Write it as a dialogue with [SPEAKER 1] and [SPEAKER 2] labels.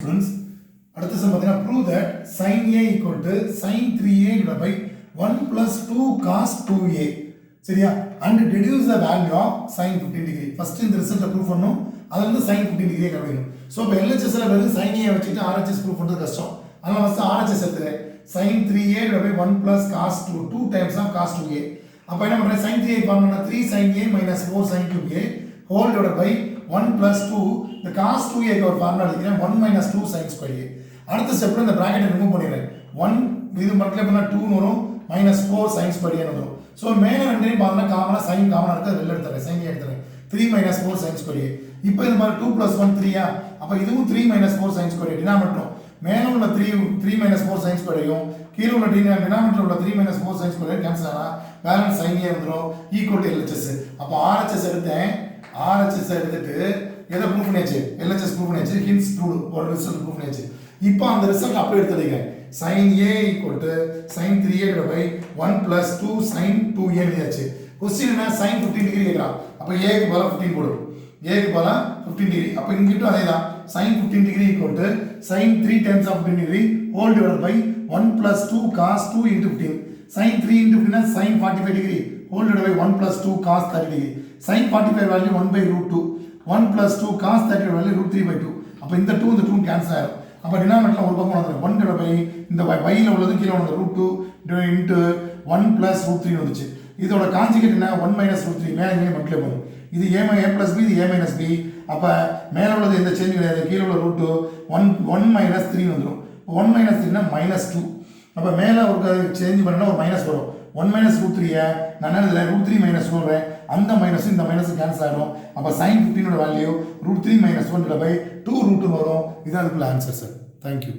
[SPEAKER 1] students. அடுத்த some பார்த்தீங்கன்னா prove that sin A equal to sin 3A divided by 1 plus 2 cos 2A. சரியா? And deduce the value of sin 15 degree. First இந்த ரிசல்ட்டை prove பண்ணனும். அது வந்து sin 15 degree கண்டுபிடிக்கணும். சோ இப்போ LHS ல வெறும் sin A வச்சிட்டு RHS ப்ரூவ் பண்றது கஷ்டம். அதனால ஃபர்ஸ்ட் RHS எடுத்துறேன். sin 3A divided by 1 plus cos 2 times of cos 2A. அப்ப என்ன பண்றேன்? sin 3A formula 3 sin A minus 4 sin cube A whole divided by 1 plus 2 the cos 2A க்கு ஒரு ஃபார்முலா எழுதிக்கிறேன் 1 minus 2 sin square A. அடுத்த ஸ்டெப்ல இந்த பிராக்கெட்டை remove பண்ணிடுறேன் 1 இது மல்டிப்ளை பண்ணா 2 வரும் minus 4 sin square A வரும் சோ மேல ரெண்டையும் பார்த்தா காமனா sin காமனா இருக்கு வெளில எடுத்துறேன் sin எடுத்துறேன் 3 minus 4 sin square A. இப்போ இது மாதிரி 2 plus 1 3 ஆ அப்ப இதுவும் 3 minus 4 sin square A denominator மேல உள்ள 3 minus 4 sin square A யும் கீழ உள்ள டினாமினேட்டர் உள்ள 3 minus 4 sin square A cancel ஆனா பேலன்ஸ் sin A வந்துரும் ஈக்குவல் டு LHS. அப்ப RHS எடுத்தேன் RHS எடுத்துட்டு எதை ப்ரூவ் பண்ணியாச்சு LHS ப்ரூவ் பண்ணியாச்சு ஹின்ஸ் ப்ரூவ் ஒரு ரிசல்ட் ப்ரூவ் பண்ணியாச்சு. இப்போ அந்த ரிசல்ட் அப்படியே எடுத்துடுங்க sin A equal to sin 3A divided by 1 plus 2 sin 2A எழுதியாச்சு. क्वेश्चन என்ன sin 15 டிகிரி கேக்குறான். அப்ப A க்கு பதிலா 15 போடு. A க்கு பதிலா 15 டிகிரி. அப்ப இங்கிட்டும் அதேதான் sin 15 degree equal to sin 3 times of 15 degree whole divided by 1 plus 2 cos 2 into 15. sin 3 into 15 is sin 45 degree whole divided by 1 plus 2 cos 30 degree. sin 45 value 1 by root 2. 1 plus 2 cos 30 value root 3 by 2. அப்ப இந்த 2 cancel ஆயிடும். அப்ப டினாமினேட்டர்ல ஒரு பக்கம் வந்துரும் 1 divided by இந்த y ல உள்ளது கீழ உள்ளது root 2 into 1 plus root 3 வந்துச்சு. இதோட கான்ஜுகேட் என்ன 1 minus root 3 மேல இங்கே மல்டிப்ளை பண்ணும். இது a plus b இது a minus b. அப்ப மேல உள்ளது எந்த சேஞ்ச் கிடையாது கீழ உள்ள ரூட் 1 minus 3 வந்துரும். 1 minus 3 னா -2. அப்ப மேல ஒரு சேஞ்ச் பண்ணா ஒரு மைனஸ் வரும். 1 minus root 3 நான் எழுதுற root 3 minus 4 அந்த மைனஸ் இந்த மைனஸ் கேன்சல் ஆயிடும். அப்ப sin 15 ஓட value root 3 minus 1 by 2 root 2 வரும். இதான் அதுக்குள்ள ஆன்சர் சார். Thank you.